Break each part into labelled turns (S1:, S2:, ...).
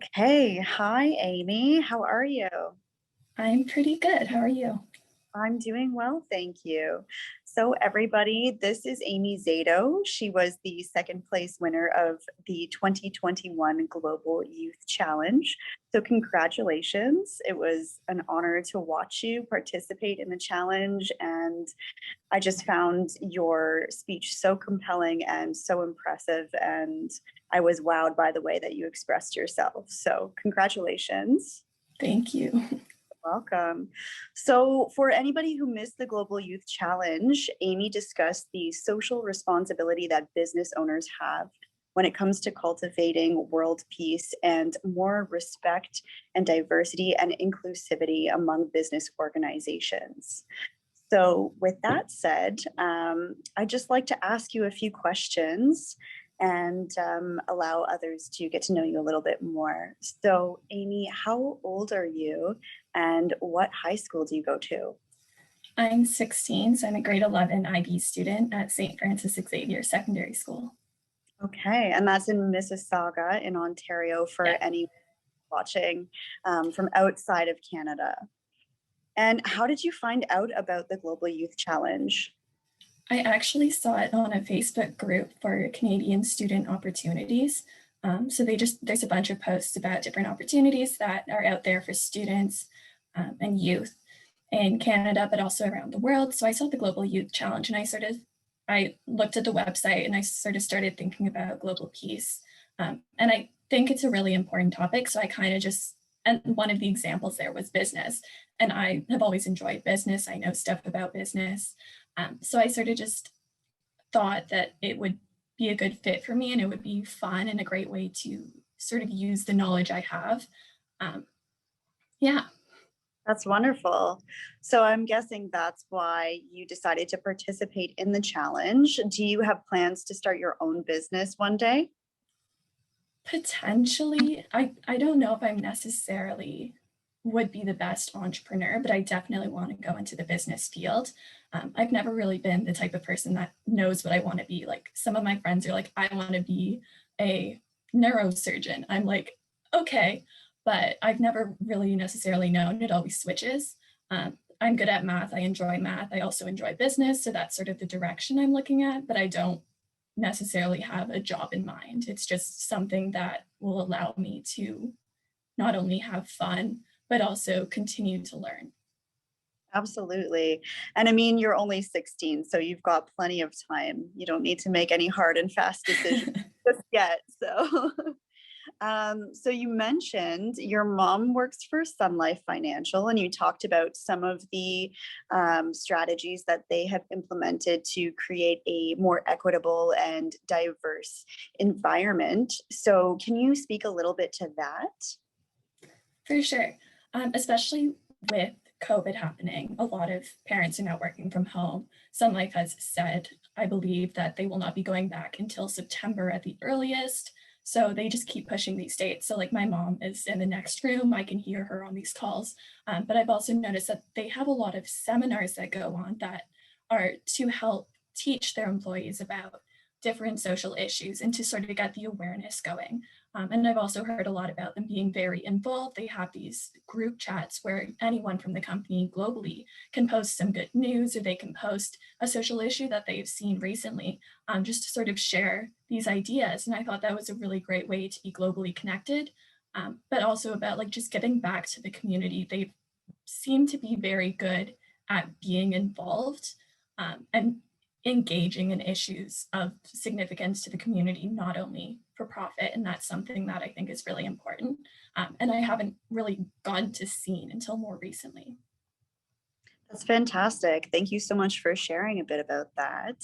S1: Okay. Hi, Amy. How are you?
S2: I'm pretty good. How are you?
S1: I'm doing well, thank you. So, everybody, this is Amy Zado. She was the second place winner of the 2021 Global Youth Challenge. So, congratulations. It was an honor to watch you participate in the challenge. And I just found your speech so compelling and so impressive. And I was wowed by the way that you expressed yourself. So, congratulations.
S2: Thank you.
S1: Welcome. So, for anybody who missed the Global Youth Challenge, Amy discussed the social responsibility that business owners have when it comes to cultivating world peace and more respect and diversity and inclusivity among business organizations. So, with that said, I'd just like to ask you a few questions and allow others to get to know you a little bit more. So, Amy, how old are you and what high school do you go to?
S2: I'm 16, so I'm a grade 11 IB student at St. Francis Xavier Secondary School.
S1: Okay, and that's in Mississauga in Ontario for
S2: Yeah.
S1: any watching from outside of Canada. And how did you find out about the Global Youth Challenge?
S2: I actually saw it on a Facebook group for Canadian student opportunities. So there's a bunch of posts about different opportunities that are out there for students and youth in Canada, but also around the world. So I saw the Global Youth Challenge and I looked at the website and I sort of started thinking about global peace. And I think it's a really important topic. So I kind of just, and one of the examples there was business. And I have always enjoyed business. I know stuff about business. So I sort of just thought that it would be a good fit for me and it would be fun and a great way to sort of use the knowledge I have. Um, yeah.
S1: That's wonderful. So I'm guessing that's why you decided to participate in the challenge. Do you have plans to start your own business one day?
S2: Potentially, I don't know if I'm necessarily would be the best entrepreneur, but I definitely want to go into the business field. I've never really been the type of person that knows what I want to be. Like some of my friends are like, I want to be a neurosurgeon. I'm like, okay, but I've never really necessarily known. It always switches. I'm good at math. I enjoy math. I also enjoy business. So that's sort of the direction I'm looking at, but I don't necessarily have a job in mind. It's just something that will allow me to not only have fun, but also continue to learn.
S1: Absolutely. And I mean, you're only 16, so you've got plenty of time. You don't need to make any hard and fast decisions just yet. So, so you mentioned your mom works for Sun Life Financial, and you talked about some of the strategies that they have implemented to create a more equitable and diverse environment. So, can you speak a little bit to that?
S2: For sure. Especially with COVID happening, a lot of parents are now working from home. Sun Life has said, I believe, that they will not be going back until September at the earliest. So they just keep pushing these dates. So, like, my mom is in the next room, I can hear her on these calls. But I've also noticed that they have a lot of seminars that go on that are to help teach their employees about different social issues and to sort of get the awareness going. And I've also heard a lot about them being very involved. They have these group chats where anyone from the company globally can post some good news or they can post a social issue that they've seen recently, just to sort of share these ideas. And I thought that was a really great way to be globally connected, but also about like just getting back to the community. They seem to be very good at being involved and engaging in issues of significance to the community, not only for profit. And that's something that I think is really important. And I haven't really gone to seen until more recently.
S1: That's fantastic. Thank you so much for sharing a bit about that.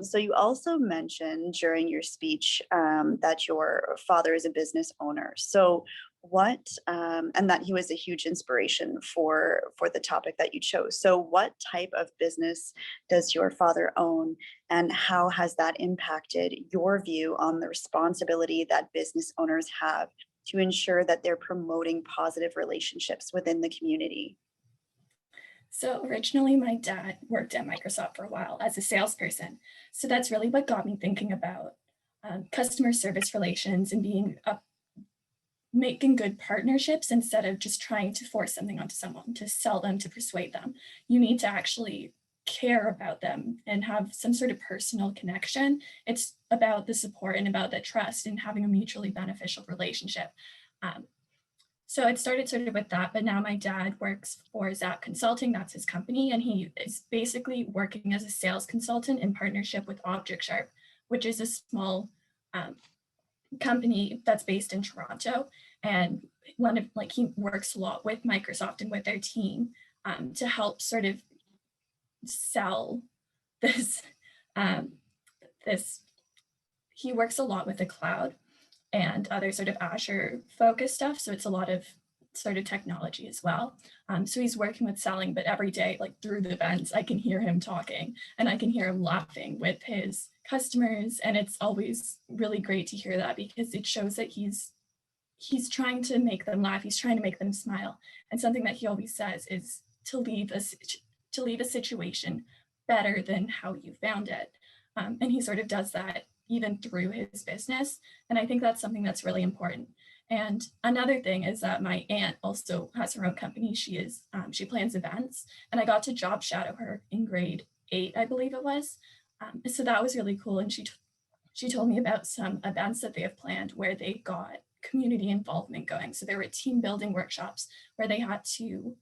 S1: So you also mentioned during your speech that your father is a business owner. So what, and that he was a huge inspiration for the topic that you chose. So what type of business does your father own, and how has that impacted your view on the responsibility that business owners have to ensure that they're promoting positive relationships within the community?
S2: So originally, my dad worked at Microsoft for a while as a salesperson. So that's really what got me thinking about customer service relations and being making good partnerships instead of just trying to force something onto someone, to sell them, to persuade them. You need to actually care about them and have some sort of personal connection. It's about the support and about the trust and having a mutually beneficial relationship. So it started sort of with that, but now my dad works for Zado Consulting, that's his company, and he is basically working as a sales consultant in partnership with Object Sharp, which is a small company that's based in Toronto. And he works a lot with Microsoft and with their team to help sort of sell this. He works a lot with the cloud and other sort of Azure focused stuff. So it's a lot of sort of technology as well. So he's working with selling, but every day, like through the events, I can hear him talking and I can hear him laughing with his customers. And it's always really great to hear that because it shows that he's trying to make them laugh. He's trying to make them smile. And something that he always says is to leave a situation better than how you found it. And he sort of does that even through his business. And I think that's something that's really important. And another thing is that my aunt also has her own company. She plans events, and I got to job shadow her in grade 8, I believe it was. So that was really cool. And she told me about some events that they have planned where they got community involvement going. So there were team building workshops where they had to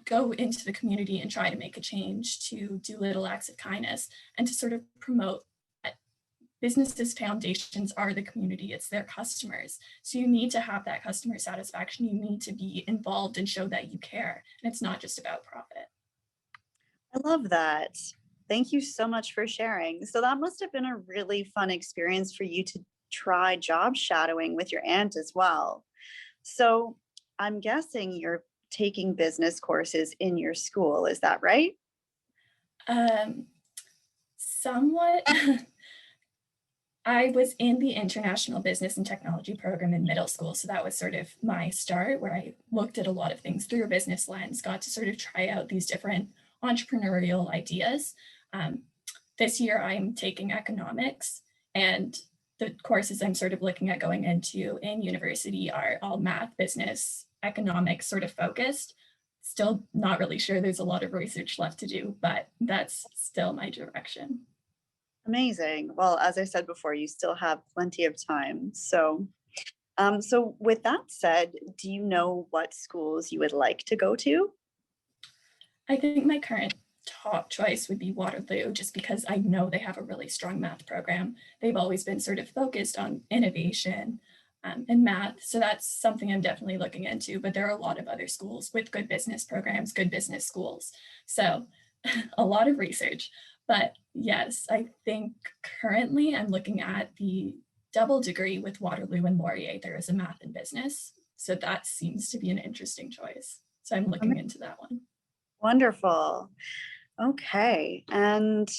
S2: go into the community and try to make a change, to do little acts of kindness, and to sort of promote businesses' foundations are the community, it's their customers. So you need to have that customer satisfaction. You need to be involved and show that you care. And it's not just about profit.
S1: I love that. Thank you so much for sharing. So that must have been a really fun experience for you to try job shadowing with your aunt as well. So I'm guessing you're taking business courses in your school, is that right?
S2: Somewhat. I was in the International Business and Technology program in middle school. So that was sort of my start, where I looked at a lot of things through a business lens, got to sort of try out these different entrepreneurial ideas. This year I'm taking economics, and the courses I'm sort of looking at going into in university are all math, business, economics sort of focused. Still not really sure. There's a lot of research left to do, but that's still my direction.
S1: Amazing. Well, as I said before, you still have plenty of time. So with that said, do you know what schools you would like to go to?
S2: I think my current top choice would be Waterloo, just because I know they have a really strong math program. They've always been sort of focused on innovation and math. So that's something I'm definitely looking into, but there are a lot of other schools with good business programs, good business schools. So a lot of research. But yes, I think currently I'm looking at the double degree with Waterloo and Laurier. There is a math and business. So that seems to be an interesting choice. So I'm looking into that one.
S1: Wonderful. Okay. And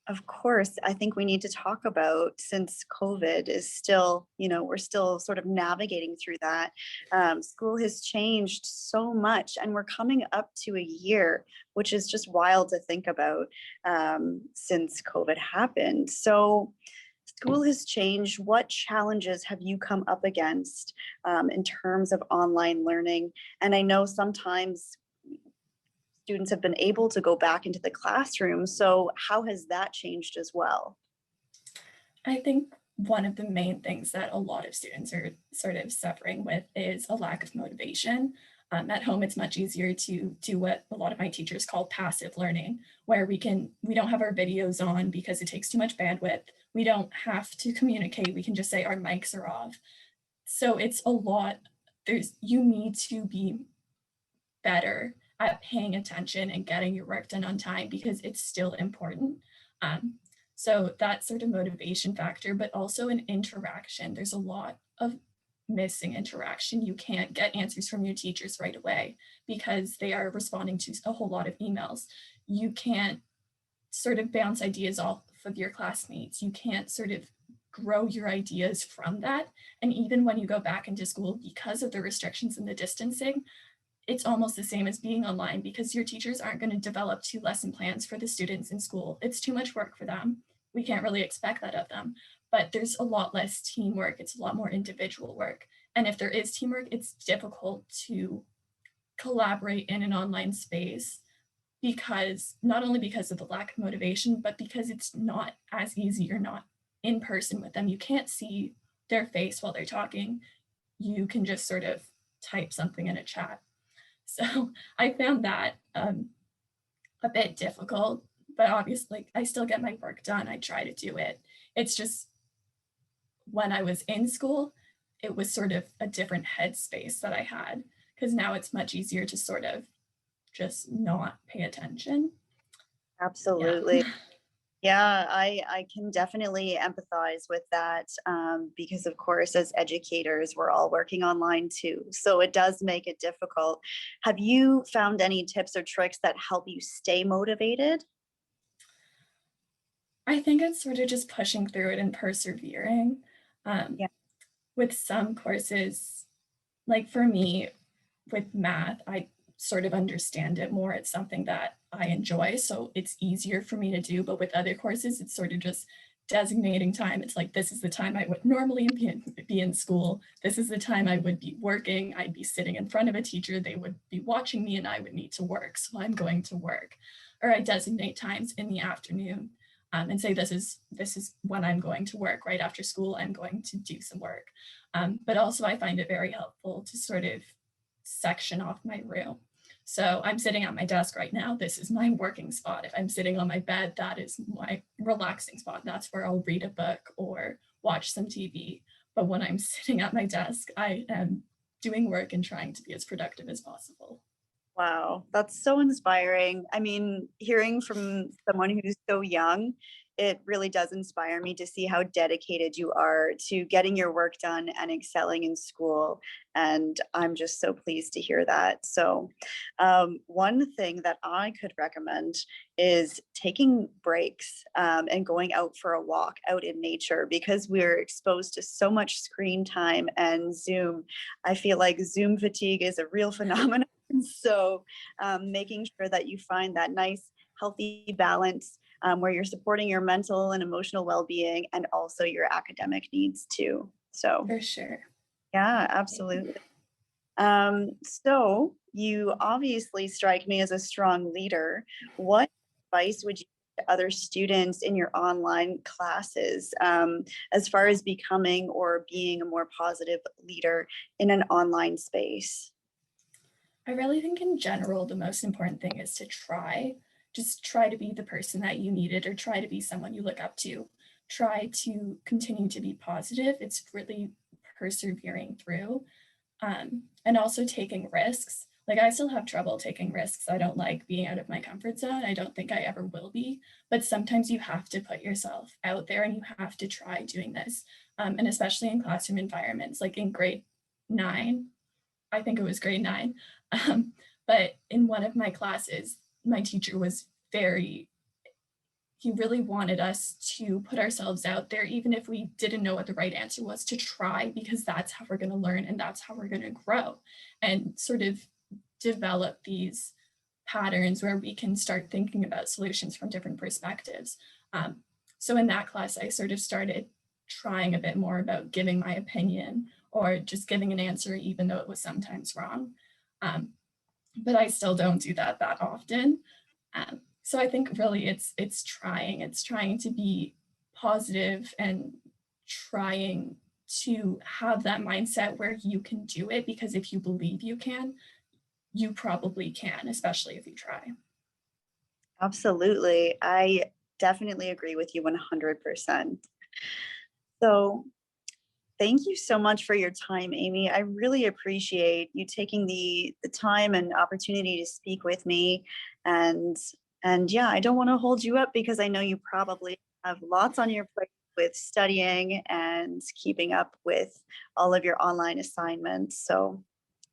S1: of course, I think we need to talk about, since COVID is still, we're still sort of navigating through that. School has changed so much, and we're coming up to a year, which is just wild to think about since COVID happened. So school has changed. What challenges have you come up against in terms of online learning? And I know sometimes students have been able to go back into the classroom. So how has that changed as well?
S2: I think one of the main things that a lot of students are sort of suffering with is a lack of motivation. At home, it's much easier to do what a lot of my teachers call passive learning, where we don't have our videos on because it takes too much bandwidth. We don't have to communicate. We can just say our mics are off. So it's a lot. You need to be better at paying attention and getting your work done on time, because it's still important. So that sort of motivation factor, but also an interaction. There's a lot of missing interaction. You can't get answers from your teachers right away because they are responding to a whole lot of emails. You can't sort of bounce ideas off of your classmates. You can't sort of grow your ideas from that. And even when you go back into school, because of the restrictions and the distancing, it's almost the same as being online, because your teachers aren't going to develop 2 lesson plans for the students in school. It's too much work for them. We can't really expect that of them. but there's a lot less teamwork. It's a lot more individual work. And if there is teamwork, it's difficult to collaborate in an online space because not only because of the lack of motivation, but because it's not as easy. You're not in person with them. You can't see their face while they're talking. You can just sort of type something in a chat. So I found that a bit difficult, but obviously I still get my work done. I try to do it. It's just when I was in school, it was sort of a different headspace that I had because now it's much easier to sort of just not pay attention. Yeah.
S1: Absolutely. Yeah, I can definitely empathize with that because, of course, as educators, we're all working online too. So it does make it difficult. Have you found any tips or tricks that help you stay motivated?
S2: I think it's sort of just pushing through it and persevering. Um,
S1: Yeah,
S2: with some courses, like for me, with math, I sort of understand it more. It's something that I enjoy, so it's easier for me to do. But with other courses, it's sort of just designating time. It's like, this is the time I would normally be in school. This is the time I would be working. I'd be sitting in front of a teacher. They would be watching me and I would need to work. So I'm going to work. Or I designate times in the afternoon and say, this is when I'm going to work. Right after school, I'm going to do some work. But also I find it very helpful to sort of section off my room. So I'm sitting at my desk right now. This is my working spot. If I'm sitting on my bed, that is my relaxing spot. That's where I'll read a book or watch some TV. But when I'm sitting at my desk, I am doing work and trying to be as productive as possible.
S1: wow, that's so inspiring. I mean, hearing from someone who's so young, it really does inspire me to see how dedicated you are to getting your work done and excelling in school. And I'm just so pleased to hear that. So, one thing that I could recommend is taking breaks and going out for a walk out in nature because we're exposed to so much screen time and Zoom. I feel like Zoom fatigue is a real phenomenon. So, making sure that you find that nice, healthy balance where you're supporting your mental and emotional well being and also your academic needs too. So,
S2: For sure.
S1: yeah, absolutely. So, you obviously strike me as a strong leader. What advice would you give to other students in your online classes as far as becoming or being a more positive leader in an online space?
S2: I really think in general, the most important thing is to just try to be the person that you needed or try to be someone you look up to. Try to continue to be positive. It's really persevering through and also taking risks. Like I still have trouble taking risks. I don't like being out of my comfort zone. I don't think I ever will be. But sometimes you have to put yourself out there and you have to try doing this. And especially in classroom environments, like in grade 9, I think it was grade 9. Um, but in one of my classes, my teacher was he really wanted us to put ourselves out there, even if we didn't know what the right answer was, to try, because that's how we're going to learn and that's how we're going to grow and sort of develop these patterns where we can start thinking about solutions from different perspectives. So in that class, I sort of started trying a bit more about giving my opinion or just giving an answer, even though it was sometimes wrong. Um, but I still don't do that often. So I think really it's trying to be positive and trying to have that mindset where you can do it, because if you believe you can, you probably can, especially if you try.
S1: Absolutely. I definitely agree with you 100%. So, thank you so much for your time, Amy. I really appreciate you taking the time and opportunity to speak with me. And and yeah, I don't want to hold you up because I know you probably have lots on your plate with studying and keeping up with all of your online assignments. So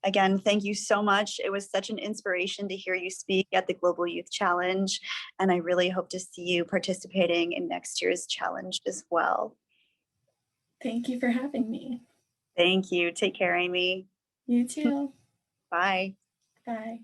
S1: again, thank you so much. It was such an inspiration to hear you speak at the Global Youth Challenge, and I really hope to see you participating in next year's challenge as well.
S2: Thank you for having me.
S1: Thank you. Take care, Amy.
S2: You too.
S1: Bye.
S2: Bye.